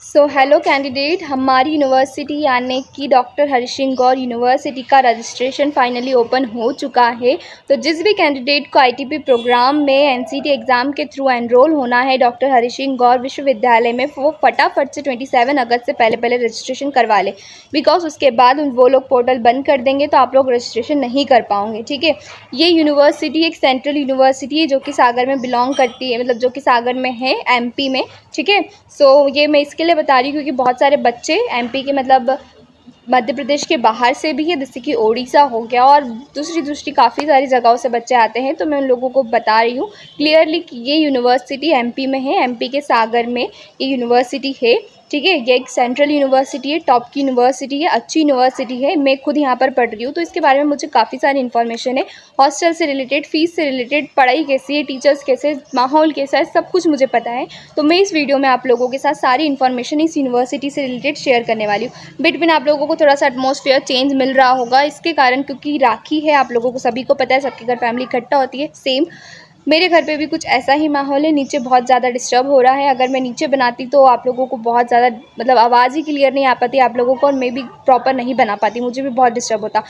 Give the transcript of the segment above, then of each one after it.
So hello candidate, हमारी university यानी कि डॉक्टर हरि सिंह गौर यूनिवर्सिटी का रजिस्ट्रेशन फाइनली ओपन हो चुका है। तो जिस भी कैंडिडेट को आईटीपी प्रोग्राम में एनसीटी एग्ज़ाम के थ्रू एनरोल होना है डॉक्टर हरि सिंह गौर विश्वविद्यालय में, वो फटाफट से 27 अगस्त से पहले पहले रजिस्ट्रेशन करवा ले, बिकॉज उसके बाद वो लोग पोर्टल बंद कर देंगे तो आप लोग रजिस्ट्रेशन नहीं कर पाओगे। ठीक है, ये यूनिवर्सिटी एक सेंट्रल यूनिवर्सिटी है जो कि सागर में बिलोंग करती है, मतलब जो कि सागर में है, एमपी में। ठीक है, सो ये मैं इसके लिए बता रही हूँ क्योंकि बहुत सारे बच्चे एमपी के, मतलब मध्य प्रदेश के बाहर से भी है, जैसे कि ओडिशा हो गया और दूसरी काफ़ी सारी जगहों से बच्चे आते हैं। तो मैं उन लोगों को बता रही हूँ क्लियरली कि ये यूनिवर्सिटी एमपी में है, एमपी के सागर में ये यूनिवर्सिटी है। ठीक है, ये एक सेंट्रल यूनिवर्सिटी है, टॉप की यूनिवर्सिटी है, अच्छी यूनिवर्सिटी है। मैं खुद यहाँ पर पढ़ रही हूँ तो इसके बारे में मुझे काफ़ी सारी इन्फॉर्मेशन है। हॉस्टल से रिलेटेड, फीस से रिलेटेड, पढ़ाई कैसी है, टीचर्स कैसे, माहौल कैसा है, सब कुछ मुझे पता है। तो मैं इस वीडियो में आप लोगों के साथ सारी इन्फॉर्मेशन इस यूनिवर्सिटी से रिलेटेड शेयर करने वाली हूँ। बिटवीन आप लोगों को थोड़ा सा एटमॉस्फेयर चेंज मिल रहा होगा इसके कारण, क्योंकि राखी है, आप लोगों को सभी को पता है, सबके घर फैमिली इकट्ठा होती है। सेम मेरे घर पे भी कुछ ऐसा ही माहौल है। नीचे बहुत ज़्यादा डिस्टर्ब हो रहा है, अगर मैं नीचे बनाती तो आप लोगों को बहुत ज़्यादा, मतलब आवाज़ ही क्लियर नहीं आ पाती आप लोगों को, और मैं भी प्रॉपर नहीं बना पाती, मुझे भी बहुत डिस्टर्ब होता।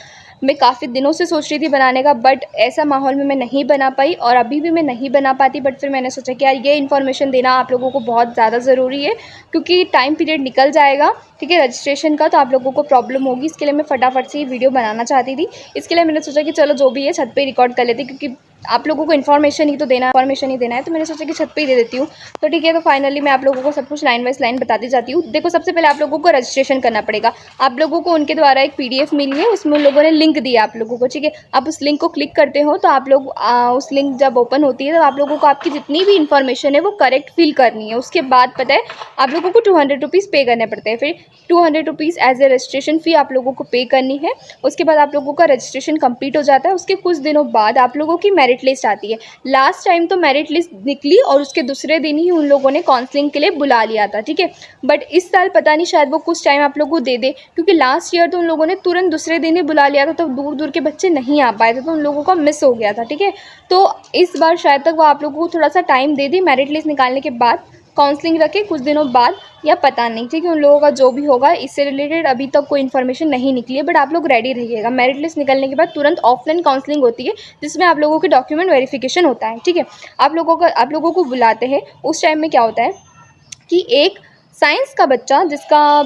मैं काफ़ी दिनों से सोच रही थी बनाने का, बट ऐसा माहौल में मैं नहीं बना पाई और अभी भी मैं नहीं बना पाती। बट फिर मैंने सोचा कि यार ये इन्फॉर्मेशन देना आप लोगों को बहुत ज़्यादा ज़रूरी है, क्योंकि टाइम पीरियड निकल जाएगा, ठीक है, रजिस्ट्रेशन का, तो आप लोगों को प्रॉब्लम होगी। इसके लिए मैं फटाफट से ये वीडियो बनाना चाहती थी। इसके लिए मैंने सोचा कि चलो जो भी है छत पे रिकॉर्ड कर लेते, क्योंकि आप लोगों को इन्फॉर्मेशन ही देना है, तो मैंने सोचा कि छत पे ही दे देती हूँ। तो ठीक है, तो फाइनली मैं आप लोगों को सब कुछ लाइन वाइज लाइन बताती जाती हूँ। देखो, सबसे पहले आप लोगों को रजिस्ट्रेशन करना पड़ेगा। आप लोगों को उनके द्वारा एक पीडीएफ मिली है, उसमें उन लोगों ने लिंक दिया आप लोगों को। ठीक है, आप उस लिंक को क्लिक करते हो तो आप लोग उस लिंक जब ओपन होती है तो आप लोगों को आपकी जितनी भी इन्फॉर्मेशन है वो करेक्ट फिल करनी है। उसके बाद पता है आप लोगों को 200 रुपीज़ पे करने पड़ते हैं। फिर 200 rupees as a registration fee आप लोगों को पे करनी है। उसके बाद आप लोगों का रजिस्ट्रेशन कंप्लीट हो जाता है। उसके कुछ दिनों बाद आप लोगों की मेरिट लिस्ट आती है। लास्ट टाइम तो मेरिट लिस्ट निकली और उसके दूसरे दिन ही उन लोगों ने काउंसलिंग के लिए बुला लिया था। ठीक है, बट इस साल पता नहीं, शायद वो कुछ टाइम आप लोगों को दे दे, क्योंकि लास्ट ईयर तो उन लोगों ने तुरंत दूसरे दिन ही बुला लिया था, तो दूर दूर के बच्चे नहीं आ पाए थे, तो उन लोगों का मिस हो गया था। ठीक है, तो इस बार शायद तक वो आप लोगों को थोड़ा सा टाइम दे दी, मेरिट लिस्ट निकालने के बाद काउंसलिंग रखे कुछ दिनों बाद, या पता नहीं। ठीक है, उन लोगों का जो भी होगा, इससे रिलेटेड अभी तक कोई इन्फॉर्मेशन नहीं निकली है, बट आप लोग रेडी रहिएगा। मेरिट लिस्ट निकलने के बाद तुरंत ऑफलाइन काउंसलिंग होती है, जिसमें आप लोगों के डॉक्यूमेंट वेरिफिकेशन होता है। ठीक है, आप लोगों को बुलाते हैं। उस टाइम में क्या होता है कि एक साइंस का बच्चा जिसका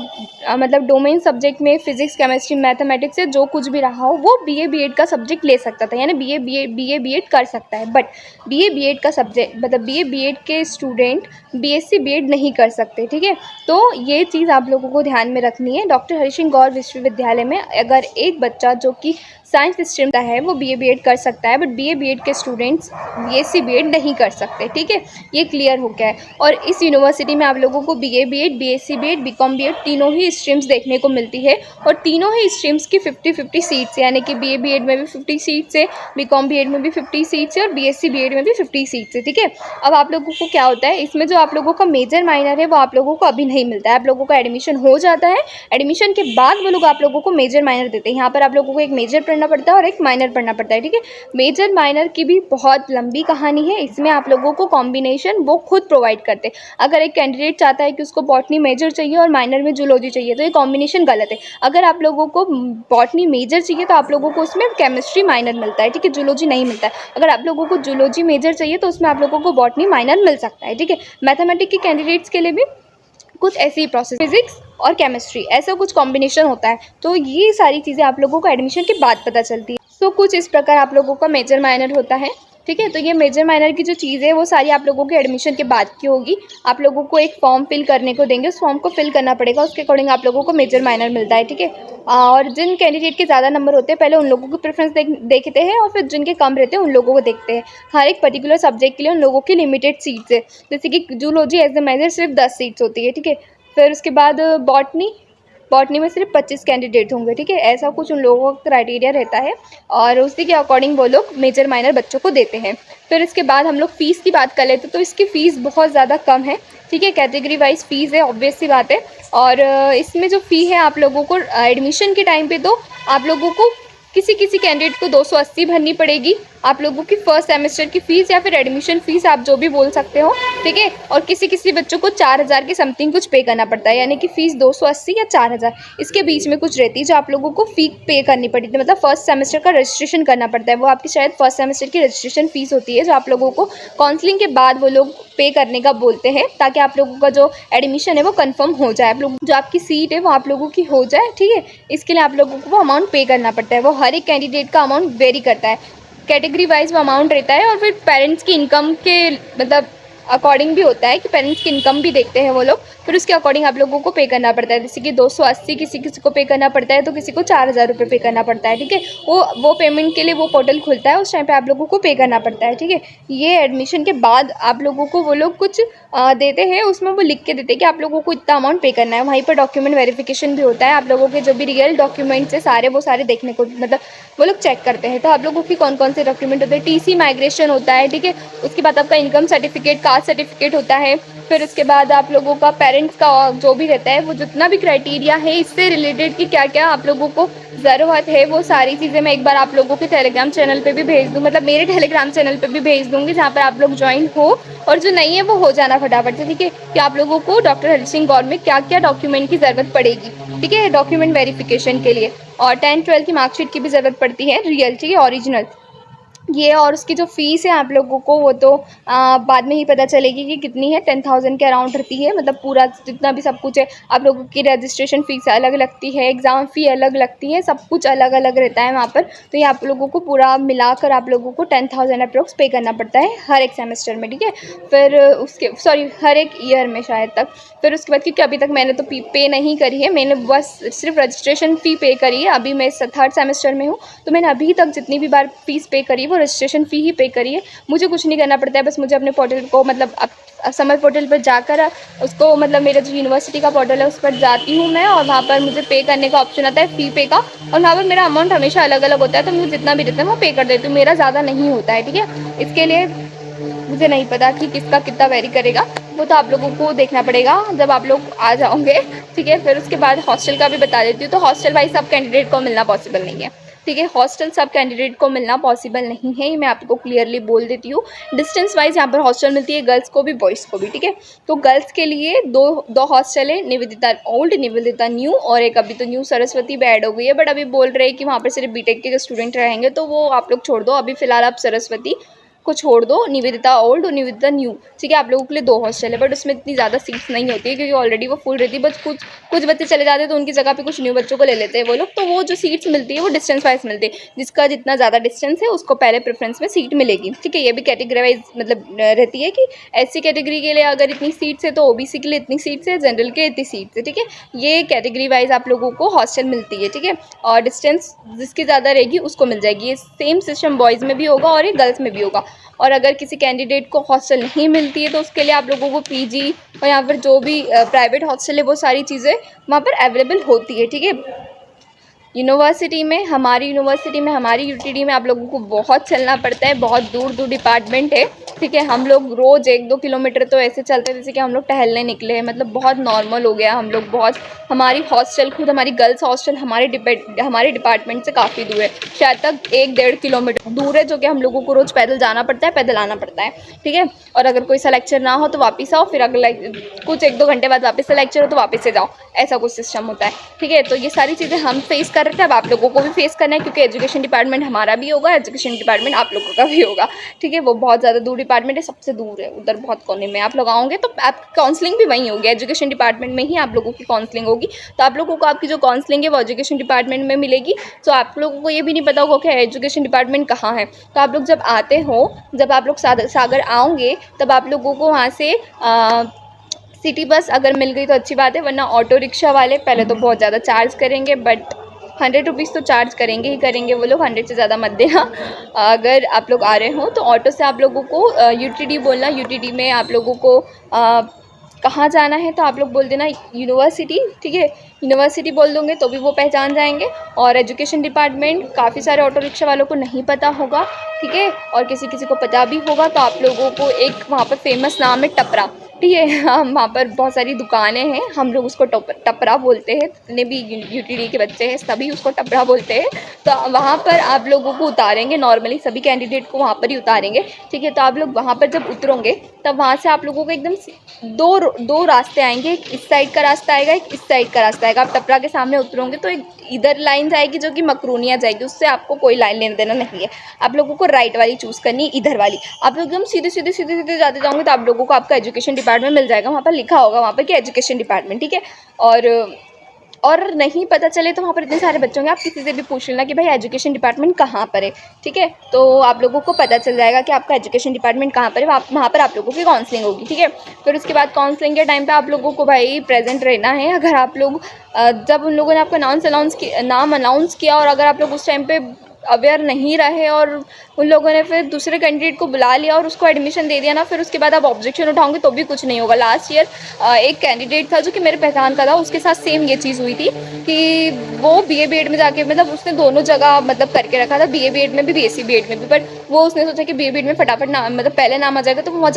मतलब डोमेन सब्जेक्ट में फिजिक्स, केमिस्ट्री, मैथमेटिक्स से जो कुछ भी रहा हो, वो बीए बीएड का सब्जेक्ट ले सकता था, यानी बीए बीएड कर सकता है। बट बीए बीएड का सब्जेक्ट, मतलब बीए बीएड के स्टूडेंट बीएससी बीएड नहीं कर सकते। ठीक है, तो ये चीज़ आप लोगों को ध्यान में रखनी है। डॉक्टर हरि सिंह गौर विश्वविद्यालय में अगर एक बच्चा जो कि साइंस स्ट्रीम का है वो बीए बीएड कर सकता है, बट बीए बीएड के स्टूडेंट्स बीएससी बीएड नहीं कर सकते। ठीक है, ये क्लियर हो गया है। और इस यूनिवर्सिटी में आप लोगों को BA BEd, BSc BEd, BCom BEd तीनों ही स्ट्रीम्स देखने को मिलती है, और तीनों ही स्ट्रीम्स की 50-50 सीट्स, यानी कि बीए बीएड में भी 50 सीट्स है, बीकॉम बीएड में भी 50 सीट्स है, और बीएससी बीएड में भी 50 सीट्स है। ठीक है, अब आप लोगों को क्या होता है, इसमें जो आप लोगों का मेजर माइनर है वो आप लोगों को अभी नहीं मिलता है, आप लोगों का एडमिशन हो जाता है, एडमिशन के बाद वो लोग आप लोगों को मेजर माइनर देते हैं। यहाँ पर आप लोगों को एक मेजर पढ़ना पड़ता है और एक माइनर पढ़ना पड़ता है। ठीक है, मेजर माइनर की भी बहुत लंबी कहानी है, इसमें आप लोगों को कॉम्बिनेशन वो खुद प्रोवाइड करते हैं। अगर एक कैंडिडेट चाहता है कि उसको बॉटनी मेजर चाहिए और माइनर में जूलॉजी चाहिए, तो ये कॉम्बिनेशन गलत है। अगर आप लोगों को बॉटनी मेजर चाहिए तो आप लोगों को उसमें केमिस्ट्री माइनर मिलता है। ठीक है, जूलॉजी नहीं मिलता है। अगर आप लोगों को जूलॉजी मेजर चाहिए तो उसमें आप लोगों को बॉटनी माइनर मिल सकता है। ठीक है, मैथमेटिक्स के कैंडिडेट्स के लिए भी कुछ ऐसी ही प्रोसेस, फिजिक्स और केमिस्ट्री ऐसा कुछ कॉम्बिनेशन होता है। तो ये सारी चीज़ें आप लोगों को एडमिशन के बाद पता चलती है। सो कुछ इस प्रकार आप लोगों का मेजर माइनर होता है। ठीक है, तो ये मेजर माइनर की जो चीज़ है वो सारी आप लोगों के एडमिशन के बाद की होगी। आप लोगों को एक फॉर्म फिल करने को देंगे, उस फॉर्म को फिल करना पड़ेगा, उसके अकॉर्डिंग आप लोगों को मेजर माइनर मिलता है। ठीक है, और जिन कैंडिडेट के ज़्यादा नंबर होते हैं पहले उन लोगों को प्रेफरेंस देखते हैं, और फिर जिनके कम रहते हैं उन लोगों को देखते हैं। हर एक पर्टिकुलर सब्जेक्ट के लिए उन लोगों की लिमिटेड सीट्स है, जैसे कि जूलॉजी एज ए मेजर सिर्फ 10 सीट्स होती है। ठीक है, फिर उसके बाद बॉटनी में सिर्फ 25 कैंडिडेट होंगे। ठीक है, ऐसा कुछ उन लोगों का क्राइटेरिया रहता है, और उसी के अकॉर्डिंग वो लोग मेजर माइनर बच्चों को देते हैं। फिर इसके बाद हम लोग फ़ीस की बात कर लेते, तो इसकी फ़ीस बहुत ज़्यादा कम है। ठीक है, कैटेगरी वाइज फ़ीस है, ऑब्वियस सी बात है। और इसमें जो फ़ी है आप लोगों को एडमिशन के टाइम पे तो आप लोगों को किसी किसी कैंडिडेट को 280 भरनी पड़ेगी आप लोगों की फर्स्ट सेमेस्टर की फ़ीस या फिर एडमिशन फ़ीस, आप जो भी बोल सकते हो, ठीक है। और किसी किसी बच्चों को 4000 के समथिंग कुछ पे करना पड़ता है, यानी कि फ़ीस 280 या 4000 इसके बीच में कुछ रहती है जो आप लोगों को फ़ी पे करनी पड़ती है। मतलब फर्स्ट सेमेस्टर का रजिस्ट्रेशन करना पड़ता है, वो आपकी शायद फर्स्ट सेमेस्टर की रजिस्ट्रेशन फ़ीस होती है जो आप लोगों को काउंसलिंग के बाद वो लोग पे करने का बोलते हैं, ताकि आप लोगों का जो एडमिशन है वो कंफर्म हो जाए, आप लोग जो आपकी सीट है वो आप लोगों की हो जाए, ठीक है। इसके लिए आप लोगों को वो अमाउंट पे करना पड़ता है। वो हर एक कैंडिडेट का अमाउंट वेरी करता है, कैटेगरी वाइज वो अमाउंट रहता है। और फिर पेरेंट्स की इनकम के मतलब अकॉर्डिंग भी होता है कि पेरेंट्स की इनकम भी देखते हैं वो लोग, फिर उसके अकॉर्डिंग आप लोगों को पे करना पड़ता है। जैसे कि 280 किसी किसी को पे करना पड़ता है, तो किसी को 4000 रुपये पे करना पड़ता है, ठीक है। वो पेमेंट के लिए वो पोर्टल खुलता है, उस टाइम पे आप लोगों को पे करना पड़ता है, ठीक है। ये एडमिशन के बाद आप लोगों को वो लोग कुछ देते हैं, उसमें वो लिख के देते हैं कि आप लोगों को इतना अमाउंट पे करना है। वहीं पर डॉक्यूमेंट वेरिफिकेशन भी होता है, आप लोगों के जो भी रियल डॉक्यूमेंट्स है सारे वो सारे देखने को मतलब वो लोग चेक करते हैं। तो आप लोगों की कौन कौन से डॉक्यूमेंट होते हैं, टीसी माइग्रेशन होता है, ठीक है। उसके बाद आपका इनकम सर्टिफिकेट, कास्ट सर्टिफिकेट होता है। फिर उसके बाद आप लोगों का पेरेंट्स का जो भी रहता है, वो जितना भी क्राइटेरिया है इससे रिलेटेड कि क्या क्या आप लोगों को ज़रूरत है, वो सारी चीज़ें मैं एक बार आप लोगों के टेलीग्राम चैनल पे भी भेज दूँ, मतलब मेरे टेलीग्राम चैनल पे भी भेज दूँगी, जहाँ पर आप लोग ज्वाइन हो। और जो नहीं है वो हो जाना फटाफट से, ठीक है। कि आप लोगों को डॉक्टर हरि सिंह गौर में क्या क्या डॉक्यूमेंट की ज़रूरत पड़ेगी, ठीक है, डॉक्यूमेंट वेरिफिकेशन के लिए। और 10-12 की मार्कशीट की भी ज़रूरत पड़ती है, रियल, ठीक है, ओरिजिनल ये। और उसकी जो फ़ीस है आप लोगों को वो तो बाद में ही पता चलेगी कि कितनी है, 10,000 के अराउंड रहती है। मतलब पूरा जितना भी सब कुछ है, आप लोगों की रजिस्ट्रेशन फ़ीस अलग लगती है, एग्ज़ाम फ़ी अलग लगती है, सब कुछ अलग अलग रहता है वहाँ पर। तो ये आप लोगों को पूरा मिलाकर आप लोगों को 10,000 अप्रोक्स पे करना पड़ता है हर एक सेमेस्टर में, ठीक है। फिर उसके हर एक ईयर में शायद तक। फिर उसके बाद, क्योंकि अभी तक मैंने तो पे नहीं करी है, मैंने बस सिर्फ रजिस्ट्रेशन फ़ी पे करी है। अभी मैं थर्ड सेमेस्टर में हूँ, तो मैंने अभी तक जितनी भी बार फ़ीस पे करी है वो रजिस्ट्रेशन फ़ी ही पे करी है। मुझे कुछ नहीं करना पड़ता है, बस मुझे अपने पोर्टल को मतलब समर पोर्टल पर जाकर उसको मतलब मेरा जो यूनिवर्सिटी का पोर्टल है उस पर जाती हूँ मैं, और वहाँ पर मुझे पे करने का ऑप्शन आता है, फ़ी पे का। और वहाँ पर मेरा अमाउंट हमेशा अलग अलग होता है, तो मुझे जितना भी देता है वो पे कर देती हूँ, मेरा ज़्यादा नहीं होता है, ठीक है। इसके लिए मुझे नहीं पता कि किसका कितना वेरी करेगा, वो तो आप लोगों को देखना पड़ेगा जब आप लोग आ जाओगे, ठीक है। फिर उसके बाद हॉस्टल का भी बता देती हूँ। तो हॉस्टल वाइज सब कैंडिडेट को मिलना पॉसिबल नहीं है, ठीक है। हॉस्टल सब कैंडिडेट को मिलना पॉसिबल नहीं है, ये मैं आपको क्लियरली बोल देती हूँ। डिस्टेंस वाइज यहाँ पर हॉस्टल मिलती है गर्ल्स को भी बॉयज़ को भी, ठीक है। तो गर्ल्स के लिए दो हॉस्टल है, निवेदिता ओल्ड, निवेदिता न्यू, और एक अभी तो न्यू सरस्वती भी ऐड हो गई है। बट अभी बोल रहे हैं कि वहाँ पर सिर्फ बीटेक के स्टूडेंट रहेंगे, तो वो आप लोग छोड़ दो, अभी फ़िलहाल आप सरस्वती को छोड़ दो, निवेदिता ओल्ड और निवेदिता न्यू, ठीक है। आप लोगों के लिए 2 हॉस्टल है, बट उसमें इतनी ज़्यादा सीट्स नहीं होती है क्योंकि ऑलरेडी वो फुल रहती है। बस कुछ बच्चे चले जाते हैं तो उनकी जगह पे कुछ न्यू बच्चों को ले लेते हैं वो लोग। तो वो जो सीट्स मिलती है वो डिस्टेंस वाइज मिलती है, जिसका जितना ज़्यादा डिस्टेंस है उसको पहले प्रेफरेंस में सीट मिलेगी, ठीक है। ये भी कैटेगरी वाइज मतलब रहती है कि एससी कैटेगरी के लिए अगर इतनी सीट्स है, तो ओबीसी के लिए इतनी सीट्स है, जनरल के लिए इतनी सीट्स है, ठीक है। ये कैटेगरी वाइज आप लोगों को हॉस्टल मिलती है, ठीक है। और डिस्टेंस जिसकी ज़्यादा रहेगी उसको मिल जाएगी। ये सेम सिस्टम बॉयज़ में भी होगा और ये गर्ल्स में भी होगा। और अगर किसी कैंडिडेट को हॉस्टल नहीं मिलती है, तो उसके लिए आप लोगों को पीजी और या फिर जो भी प्राइवेट हॉस्टल है वो सारी चीज़ें वहाँ पर अवेलेबल होती है, ठीक है। यूनिवर्सिटी में, हमारी यूनिवर्सिटी में, हमारी यूटीडी में आप लोगों को बहुत चलना पड़ता है, बहुत दूर दूर डिपार्टमेंट है, ठीक है। हम लोग रोज़ 1-2 किलोमीटर तो ऐसे चलते हैं जैसे कि हम लोग टहलने निकले हैं, मतलब बहुत नॉर्मल हो गया हम लोग। बहुत हमारी हॉस्टल खुद हमारी गर्ल्स हॉस्टल हमारे डिपार्टमेंट से काफ़ी दूर है, शायद तक 1-1.5 किलोमीटर दूर है, जो कि हम लोगों को रोज़ पैदल जाना पड़ता है, पैदल आना पड़ता है, ठीक है। और अगर कोई सा लेक्चर ना हो तो वापस आओ, फिर अगला कुछ 1-2 घंटे बाद वापस से लेक्चर हो तो वापस से जाओ, ऐसा कुछ सिस्टम होता है, ठीक है। तो ये सारी चीज़ें हम फेस कर रहे थे, अब आप लोगों को भी फेस करना है, क्योंकि एजुकेशन डिपार्टमेंट हमारा भी होगा, एजुकेशन डिपार्टमेंट आप लोगों का भी होगा, ठीक है। वो बहुत ज़्यादा दूर डिपार्टमेंट है, सबसे दूर है, उधर बहुत कोने में आप लोग आओगे तो आपकी काउंसलिंग भी वहीं होगी, एजुकेशन डिपार्टमेंट में ही आप लोगों की काउंसलिंग होगी। तो आप लोगों को आपकी जो काउंसलिंग है वो एजुकेशन डिपार्टमेंट में मिलेगी। तो आप लोगों को ये भी नहीं पता होगा कि एजुकेशन डिपार्टमेंट कहाँ है। तो आप लोग जब आते हो, जब आप लोग सागर आओगे, तब आप लोगों को वहाँ से सिटी बस अगर मिल गई तो अच्छी बात है, वरना ऑटो रिक्शा वाले पहले तो बहुत ज़्यादा चार्ज करेंगे, बट 100 रुपीज़ तो चार्ज करेंगे ही करेंगे वो लोग, 100 से ज़्यादा मत देना। अगर आप लोग आ रहे हो तो ऑटो से आप लोगों को यूटीडी बोलना, यूटीडी में आप लोगों को कहाँ जाना है तो आप लोग बोल देना यूनिवर्सिटी, ठीक है। यूनिवर्सिटी बोल दोगे तो भी वो पहचान जाएंगे। और एजुकेशन डिपार्टमेंट काफ़ी सारे ऑटो रिक्शा वालों को नहीं पता होगा, ठीक है, और किसी किसी को पता भी होगा, तो आप लोगों को एक वहाँ पर फेमस नाम है टपरा, ठीक है। हम वहाँ पर बहुत सारी दुकानें हैं, हम लोग उसको टपरा बोलते हैं, जितने भी यूटीडी के बच्चे हैं सभी उसको टपरा बोलते हैं। तो वहाँ पर आप लोगों को उतारेंगे, नॉर्मली सभी कैंडिडेट को वहाँ पर ही उतारेंगे, ठीक है। तो आप लोग वहाँ पर जब उतरोगे तब वहाँ से आप लोगों को एकदम दो रास्ते आएंगे, एक इस साइड का रास्ता आएगा, एक इस साइड का रास्ता आएगा। आप टपरा के सामने उतरोगे तो एक इधर लाइन जाएगी जो कि मकरोनिया जाएगी, उससे आपको कोई लाइन लेना देना नहीं है। आप लोगों को राइट वाली चूज़ करनी है, इधर वाली। आप लोग एकदम सीधे सीधे सीधे सीधे जाते जाओगे तो आप लोगों को आपका एजुकेशन डिपार्टमेंट मिल जाएगा, वहाँ पर लिखा होगा वहाँ पर कि एजुकेशन डिपार्टमेंट, ठीक है। और नहीं पता चले तो वहाँ पर इतने सारे बच्चे होंगे, आप किसी से भी पूछ लेना कि भाई एजुकेशन डिपार्टमेंट कहाँ पर है, ठीक है। तो आप लोगों को पता चल जाएगा कि आपका एजुकेशन डिपार्टमेंट कहाँ पर है, वहाँ पर आप लोगों की काउंसलिंग होगी, ठीक है। फिर उसके बाद काउंसलिंग के टाइम पे आप लोगों को भाई प्रेजेंट रहना है। अगर आप लोग जब उन लोगों ने आपका नाम अनाउंस किया और अगर आप लोग उस टाइम पे अवेयर नहीं रहे और उन लोगों ने फिर दूसरे कैंडिडेट को बुला लिया और उसको एडमिशन दे दिया ना, फिर उसके बाद आप ऑब्जेक्शन उठाओगे तो भी कुछ नहीं होगा। लास्ट ईयर एक कैंडिडेट था जो कि मेरे पहचान का था, उसके साथ सेम ये चीज़ हुई थी कि वो बीए बीएड में जाके मतलब उसने दोनों जगह मतलब करके रखा था, बीए बीएड में भी बीएससी बीएड में भी, बट वो उसने सोचा कि बीए बीएड में फटाफट नाम मतलब पहले नाम आ जाएगा तो वहाँ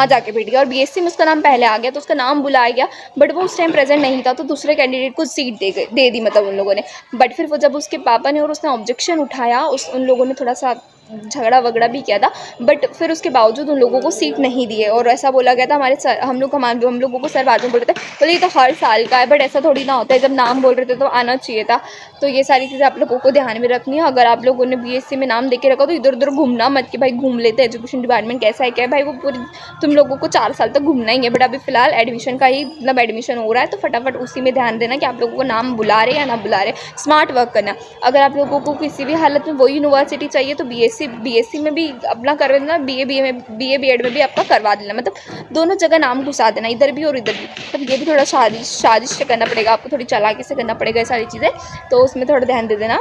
जाके बैठ गया और बीएससी में उसका नाम पहले आ गया तो उसका नाम बुलाया गया, बट वो उस टाइम प्रेजेंट नहीं था तो दूसरे कैंडिडेट को सीट दे दी मतलब उन लोगों ने। बट फिर वो जब उसके पापा ने और उसने ऑब्जेक्शन उठाया, उन लोगों ने थोड़ा सा झगड़ा वगड़ा भी किया था, बट फिर उसके बावजूद उन लोगों को सीट नहीं दी है। और ऐसा बोला गया था हमारे सर, हम लोगों को सर बाद में बोल रहे थे, बोले ये तो हर साल का है, बट ऐसा थोड़ी ना होता है, जब नाम बोल रहे थे तो आना चाहिए था। तो ये सारी चीज़ें आप लोगों को ध्यान में रखनी है। अगर आप लोगों ने बीएससी में नाम दे के रखा तो इधर उधर घूमना मत कि भाई घूम लेते हैं एजुकेशन डिपार्टमेंट कैसा है क्या है, भाई वो पूरी तुम लोगों को 4 साल तक घूमना ही है। बट अभी फिलहाल एडमिशन का ही मतलब एडमिशन हो रहा है तो फटाफट उसी में ध्यान देना कि आप लोगों को नाम बुला रहे या ना बुला रहे, स्मार्ट वर्क करना। अगर आप लोगों को किसी भी हालत में वही यूनिवर्सिटी चाहिए तो बीएससी में भी अपना कर देना, बीए बीएड में भी आपका करवा देना, मतलब दोनों जगह नाम घुसा देना, इधर भी और इधर भी। मतलब ये भी थोड़ा साजिश से करना पड़ेगा आपको, थोड़ी चालाकी से करना पड़ेगा ये सारी चीज़ें, तो उसमें थोड़ा ध्यान दे देना।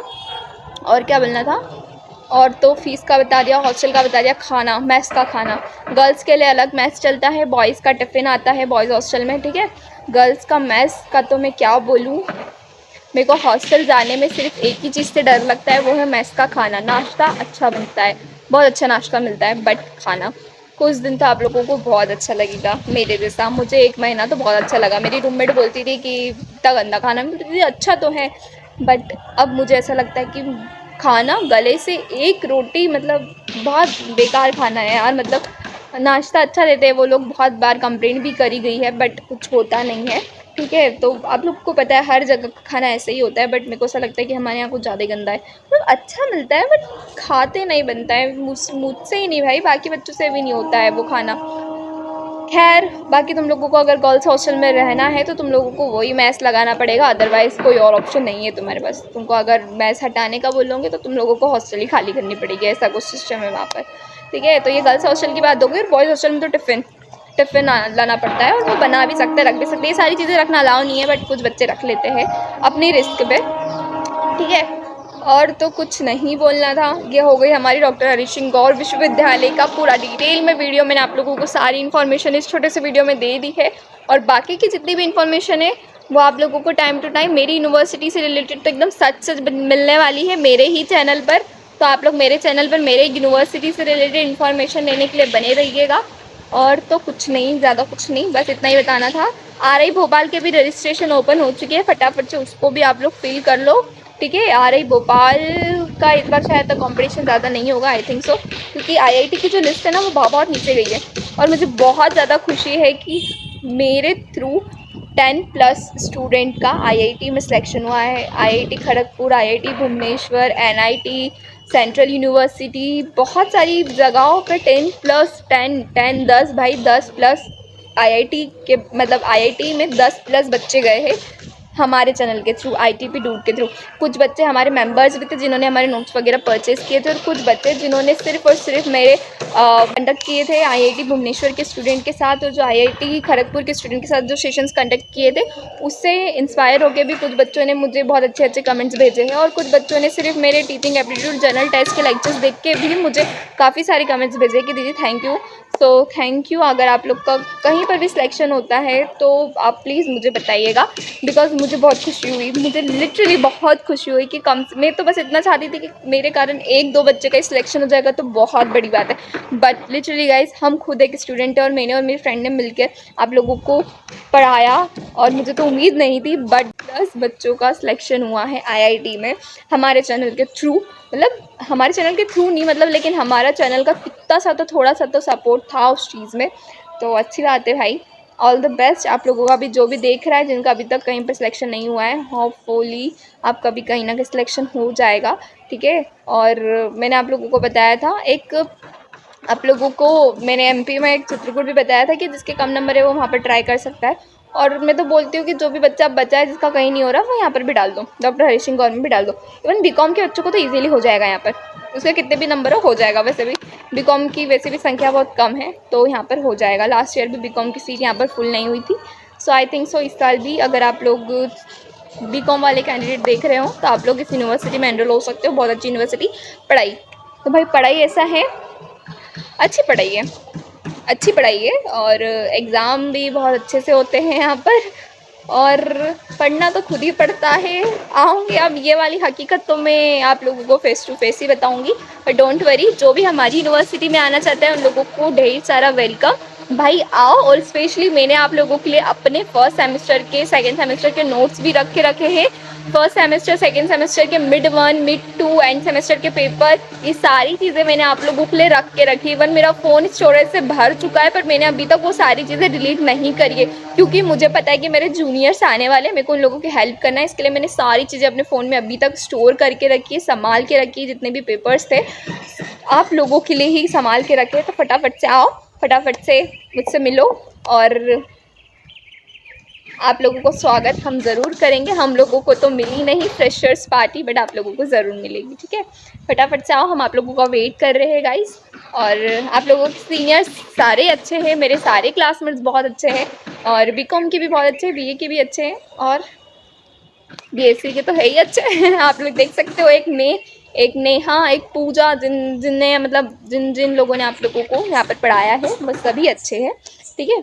और क्या बोलना था, और तो फीस का बता दिया, हॉस्टल का बता दिया, खाना मेस का खाना गर्ल्स के लिए अलग मेस चलता है, बॉयज़ का टिफ़िन आता है बॉयज़ हॉस्टल में, ठीक है। गर्ल्स का मेस का तो मैं क्या बोलूँ, मेरे को हॉस्टल जाने में सिर्फ एक ही चीज़ से डर लगता है, वो है मेस का खाना। नाश्ता अच्छा बनता है, बहुत अच्छा नाश्ता मिलता है, बट खाना कुछ दिन तो आप लोगों को बहुत अच्छा लगेगा मेरे जैसा। मुझे 1 महीना तो बहुत अच्छा लगा, मेरी रूममेट बोलती थी कि इतना गंदा खाना, मैं अच्छा तो है, बट अब मुझे ऐसा लगता है कि खाना गले से एक रोटी मतलब बहुत बेकार खाना है यार। मतलब नाश्ता अच्छा देते हैं वो लोग, बहुत बार कंप्लेंट भी करी गई है, बट कुछ होता नहीं है, ठीक है। तो आप लोग को पता है हर जगह का खाना ऐसे ही होता है, बट मेरे को ऐसा लगता है कि हमारे यहाँ कुछ ज़्यादा गंदा है। मतलब अच्छा मिलता है बट खाते नहीं बनता है, मुझसे ही नहीं भाई, बाकी बच्चों से भी नहीं होता है वो खाना। खैर बाकी तुम लोगों को अगर गर्ल्स हॉस्टल में रहना है तो तुम लोगों को वही मैस लगाना पड़ेगा, अदरवाइज़ कोई और ऑप्शन नहीं है तुम्हारे पास। तुमको अगर मैस हटाने का बोलोगे तो तुम लोगों को हॉस्टल ही खाली करनी पड़ेगी, ऐसा कुछ सिस्टम है वहाँ पर, ठीक है। तो ये गर्ल्स हॉस्टल की बात होगी। और बॉयज़ हॉस्टल में तो टिफ़िन लाना पड़ता है और वो बना भी सकते हैं, रख भी सकते हैं। ये सारी चीज़ें रखना अलाउ नहीं है, बट कुछ बच्चे रख लेते हैं अपनी रिस्क पे, ठीक है। और तो कुछ नहीं बोलना था। ये हो गई हमारी डॉक्टर हरीश सिंह गौर विश्वविद्यालय का पूरा डिटेल में वीडियो। मैंने आप लोगों को सारी इन्फॉर्मेशन इस छोटे से वीडियो में दे दी है, और बाकी की जितनी भी इन्फॉर्मेशन है वो आप लोगों को टाइम टू टाइम मेरी यूनिवर्सिटी से रिलेटेड तो एकदम सच मिलने वाली है मेरे ही चैनल पर। तो आप लोग मेरे चैनल पर मेरे यूनिवर्सिटी से रिलेटेड इन्फॉर्मेशन लेने के लिए बने रहिएगा। और तो कुछ नहीं, ज़्यादा कुछ नहीं, बस इतना ही बताना था। RI भोपाल के भी रजिस्ट्रेशन ओपन हो चुकी है, फटाफट से उसको भी आप लोग फिल कर लो, ठीक है। RI भोपाल का इस बार शायद तक कॉम्पिटिशन ज़्यादा नहीं होगा, आई थिंक सो, क्योंकि IIT की जो लिस्ट है ना वो बहुत नीचे गई है। और मुझे बहुत ज़्यादा खुशी है कि मेरे थ्रू 10+ स्टूडेंट का IIT में सिलेक्शन हुआ है। IIT Kharagpur, IIT Bhubaneswar, NIT, central university, बहुत सारी जगहों पे 10 भाई 10+ IIT के मतलब IIT में 10+ बच्चे गए हैं हमारे चैनल के थ्रू, ITP डूड के थ्रू। कुछ बच्चे हमारे मेंबर्स भी थे जिन्होंने हमारे नोट्स वगैरह परचेज़ किए थे, और कुछ बच्चे जिन्होंने सिर्फ और सिर्फ मेरे कंडक्ट किए थे IIT भुवनेश्वर के स्टूडेंट के साथ, और जो IIT खड़गपुर के स्टूडेंट के साथ जो सेशंस कंडक्ट किए थे उससे इंस्पायर होकर भी कुछ बच्चों ने मुझे बहुत अच्छे अच्छे कमेंट्स भेजे हैं। और कुछ बच्चों ने सिर्फ मेरे टीचिंग एप्टीट्यूड जनरल टेस्ट के लेक्चर्स देख के भी मुझे काफ़ी सारे कमेंट्स भेजे कि दीदी thank you. So thank you. अगर आप लोग का कहीं पर भी सिलेक्शन होता है तो आप प्लीज़ मुझे बताइएगा, बिकॉज मुझे बहुत खुशी हुई, मुझे लिटरली बहुत खुशी हुई कि कम मैं तो बस इतना चाहती थी कि मेरे कारण एक दो बच्चे का सिलेक्शन हो जाएगा तो बहुत बड़ी बात है। बट लिटरली गाइज हम खुद एक स्टूडेंट है और मैंने और मेरी फ्रेंड ने मिलकर आप लोगों को पढ़ाया और मुझे तो उम्मीद नहीं थी, बट 10 बच्चों का सिलेक्शन हुआ है IIT में हमारे चैनल के थ्रू। मतलब हमारे चैनल के थ्रू नहीं, मतलब लेकिन हमारा चैनल का कितना सा तो थोड़ा सा तो सपोर्ट था उस चीज़ में। तो अच्छी बात है भाई, ऑल द बेस्ट आप लोगों का भी, जो भी देख रहा है जिनका अभी तक कहीं पर सिलेक्शन नहीं हुआ है, होपफुली आपका भी कहीं ना कहीं सिलेक्शन हो जाएगा, ठीक है। और मैंने आप लोगों को बताया था आप लोगों को मैंने MP में एक चित्रकूट भी बताया था कि जिसके कम नंबर है वो वहाँ पर ट्राई कर सकता है। और मैं तो बोलती हूँ कि जो भी बच्चा बचा है जिसका कहीं नहीं हो रहा वो यहाँ पर भी डाल दो, डॉक्टर हरि सिंह गौर में भी डाल दो। इवन BCom के बच्चों को तो ईजिली हो जाएगा, यहाँ पर उसके कितने भी नंबर हो जाएगा। वैसे भी BCom की वैसे भी संख्या बहुत कम है तो यहाँ पर हो जाएगा। लास्ट ईयर भी BCom की सीट यहाँ पर फुल नहीं हुई थी, सो आई थिंक सो इस साल भी अगर आप लोग BCom वाले कैंडिडेट देख रहे हो तो आप लोग इस यूनिवर्सिटी में एनरोल हो सकते हो। बहुत अच्छी यूनिवर्सिटी, पढ़ाई तो भाई पढ़ाई ऐसा है, अच्छी पढ़ाई है, अच्छी पढ़ाई है और एग्ज़ाम भी बहुत अच्छे से होते हैं यहाँ पर। और पढ़ना तो खुद ही पड़ता है। आऊँगी अब ये वाली हकीकत तो मैं आप लोगों को फेस टू फेस ही बताऊँगी, पर डोंट वरी, जो भी हमारी यूनिवर्सिटी में आना चाहता है उन लोगों को ढेर सारा वेलकम। भाई आओ, और स्पेशली मैंने आप लोगों के लिए अपने फर्स्ट सेमेस्टर के सेकंड सेमेस्टर के नोट्स भी रखे हैं। फर्स्ट सेमेस्टर सेकंड सेमेस्टर के मिड 1 मिड 2 एंड सेमेस्टर के पेपर, ये सारी चीज़ें मैंने आप लोगों के लिए रख के रखी। इवन मेरा फ़ोन स्टोरेज से भर चुका है पर मैंने अभी तक वो सारी चीज़ें डिलीट नहीं करी है, क्योंकि मुझे पता है कि मेरे जूनियर्स आने वाले हैं, मेरे को उन लोगों की हेल्प करना है। इसके लिए मैंने सारी चीज़ें अपने फ़ोन में अभी तक स्टोर करके रखी है, संभाल के रखी है। जितने भी पेपर्स थे आप लोगों के लिए ही संभाल के रखे, तो फटाफट से आओ, फटाफट से मुझसे मिलो और आप लोगों को स्वागत हम ज़रूर करेंगे। हम लोगों को तो मिली नहीं फ्रेशर्स पार्टी, बट आप लोगों को ज़रूर मिलेगी, ठीक है। फटाफट से आओ, हम आप लोगों का वेट कर रहे हैं गाइस। और आप लोगों के सीनियर्स सारे अच्छे हैं, मेरे सारे क्लासमेट्स बहुत अच्छे हैं और BCom के भी बहुत अच्छे हैं, BA के भी अच्छे हैं और BSc के तो है ही अच्छे हैं। आप लोग देख सकते हो, एक नेहा, एक पूजा, जिनने मतलब जिन लोगों ने आप लोगों को यहाँ पर पढ़ाया है वो सभी अच्छे हैं, ठीक है।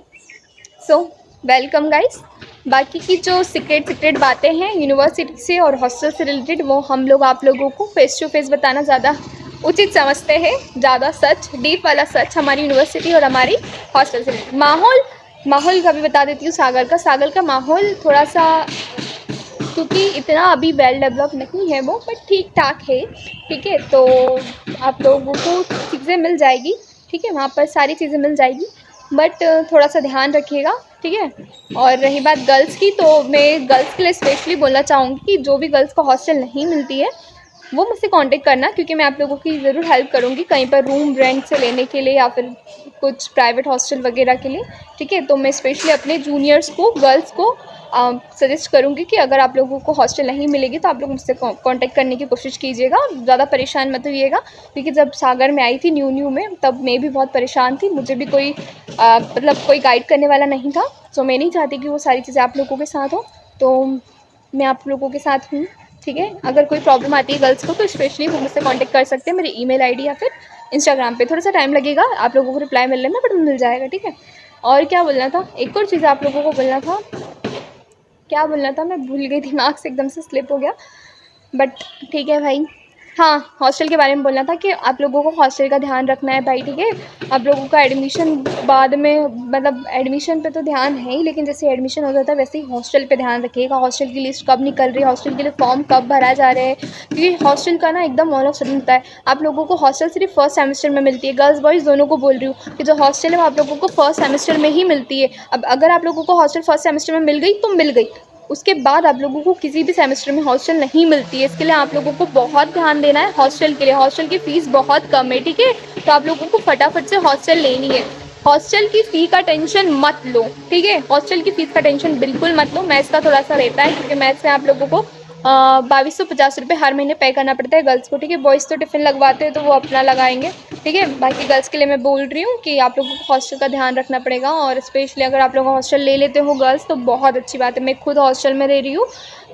So welcome guys. बाकी की जो सीक्रेट बातें हैं यूनिवर्सिटी से और हॉस्टल से रिलेटेड, वो हम लोग आप लोगों को फेस टू फेस बताना ज़्यादा उचित समझते हैं। ज़्यादा सच, डीप वाला सच हमारी यूनिवर्सिटी और हमारी हॉस्टल से रिलेटेड। माहौल का भी बता देती हूँ। सागर का माहौल थोड़ा सा, क्योंकि इतना अभी वेल डेवलप नहीं है वो, बट ठीक ठाक है, ठीक है। तो आप लोगों को चीज़ें मिल जाएगी, ठीक है, वहाँ पर सारी चीज़ें मिल जाएगी, बट थोड़ा सा ध्यान रखिएगा, ठीक है। और रही बात गर्ल्स की, तो मैं गर्ल्स के लिए स्पेशली बोलना चाहूँगी कि जो भी गर्ल्स को हॉस्टल नहीं मिलती है वो मुझसे कांटेक्ट करना, क्योंकि मैं आप लोगों की ज़रूर हेल्प करूँगी कहीं पर रूम रेंट से लेने के लिए या फिर कुछ प्राइवेट हॉस्टल वगैरह के लिए, ठीक है। तो मैं स्पेशली अपने जूनियर्स को, गर्ल्स को सजेस्ट करूँगी कि अगर आप लोगों को हॉस्टल नहीं मिलेगी तो आप लोग मुझसे कांटेक्ट करने की कोशिश कीजिएगा। ज़्यादा परेशान मत होइएगा, क्योंकि जब सागर में आई थी न्यू में, तब मैं भी बहुत परेशान थी। मुझे भी कोई मतलब कोई गाइड करने वाला नहीं था, तो मैं नहीं चाहती कि वो सारी चीज़ें आप लोगों के साथ हो, तो मैं आप लोगों के साथ हूँ, ठीक है। अगर कोई प्रॉब्लम आती है गर्ल्स को तो स्पेशली वो मुझसे कांटेक्ट कर सकते हैं, मेरी ईमेल आईडी या फिर इंस्टाग्राम पे। थोड़ा सा टाइम लगेगा आप लोगों को रिप्लाई मिलने में, बट मिल जाएगा, ठीक है। और क्या बोलना था, एक और चीज़ आप लोगों को बोलना था, क्या बोलना था मैं भूल गई, दिमाग से एकदम से स्लिप हो गया, बट ठीक है भाई। हाँ, हॉस्टल के बारे में बोलना था कि आप लोगों को हॉस्टल का ध्यान रखना है भाई, ठीक है। आप लोगों का एडमिशन बाद में, मतलब एडमिशन पे तो ध्यान है ही, लेकिन जैसे एडमिशन हो जाता है वैसे ही हॉस्टल पे ध्यान रखिएगा। हॉस्टल की लिस्ट कब निकल रही है, हॉस्टल के लिए फॉर्म कब भरा जा रहे हैं, क्योंकि हॉस्टल का ना एकदम ऑल ऑफ सडन होता है। आप लोगों को हॉस्टल सिर्फ फर्स्ट सेमेस्टर में मिलती है, गर्ल्स बॉयज़ दोनों को बोल रही हूँ कि जो हॉस्टल है वो आप लोगों को फर्स्ट सेमेस्टर में ही मिलती है। अब अगर आप लोगों को हॉस्टल फर्स्ट सेमेस्टर में मिल गई तो मिल गई, उसके बाद आप लोगों को किसी भी सेमेस्टर में हॉस्टल नहीं मिलती है। इसके लिए आप लोगों को बहुत ध्यान देना है हॉस्टल के लिए। हॉस्टल की फ़ीस बहुत कम है, ठीक है, तो आप लोगों को फटाफट से हॉस्टल लेनी है। हॉस्टल की फ़ी का टेंशन मत लो, ठीक है, हॉस्टल की फ़ीस का टेंशन बिल्कुल मत लो। मैथ्स का थोड़ा सा रहता है, क्योंकि मैथ्स में आप लोगों को 2250 रुपये हर महीने पे करना पड़ता है गर्ल्स को, ठीक है। बॉयज़ तो टिफ़िन लगवाते हैं तो वो अपना लगाएंगे, ठीक है। बाकी गर्ल्स के लिए मैं बोल रही हूँ कि आप लोगों को हॉस्टल का ध्यान रखना पड़ेगा, और स्पेशली अगर आप लोग हॉस्टल ले लेते हो गर्ल्स तो बहुत अच्छी बात है। मैं खुद हॉस्टल में रह रही हूँ,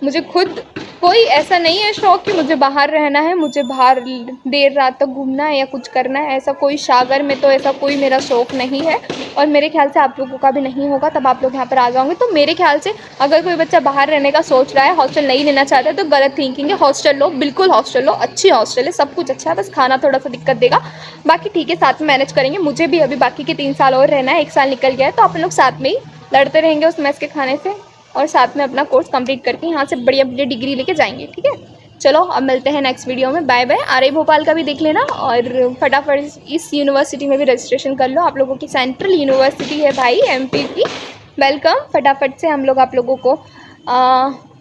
मुझे खुद कोई ऐसा नहीं है शौक़ कि मुझे बाहर रहना है, मुझे बाहर देर रात तक घूमना है या कुछ करना है, ऐसा कोई सागर में तो ऐसा कोई मेरा शौक़ नहीं है और मेरे ख्याल से आप लोगों का भी नहीं होगा, तब आप लोग यहाँ पर आ जाओगे। तो मेरे ख्याल से अगर कोई बच्चा बाहर रहने का सोच रहा है, हॉस्टल नहीं लेना चाहता है, तो गलत थिंकिंग है। हॉस्टल लो, बिल्कुल हॉस्टल लो, अच्छी हॉस्टल है, सब कुछ अच्छा है, बस खाना थोड़ा सा दिक्कत देगा, बाकी ठीक है, साथ में मैनेज करेंगे। मुझे भी अभी बाकी के 3 साल और रहना है, 1 साल निकल गया है, तो अपन लोग साथ में ही लड़ते रहेंगे उस मेस के खाने से और साथ में अपना कोर्स कंप्लीट करके यहाँ से बढ़िया बढ़िया डिग्री लेके जाएंगे, ठीक है। चलो अब मिलते हैं नेक्स्ट वीडियो में, बाय बाय। आरआई भोपाल का भी देख लेना और फटाफट इस यूनिवर्सिटी में भी रजिस्ट्रेशन कर लो, आप लोगों की सेंट्रल यूनिवर्सिटी है भाई, एमपी की। वेलकम, फटाफट से हम लोग आप लोगों को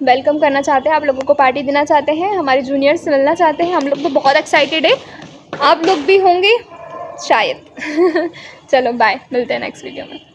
वेलकम करना चाहते हैं, आप लोगों को पार्टी देना चाहते हैं, हमारे जूनियर्स से मिलना चाहते हैं, हम लोग तो बहुत एक्साइटेड है, आप लोग भी होंगे शायद। चलो बाय, मिलते हैं नेक्स्ट वीडियो में।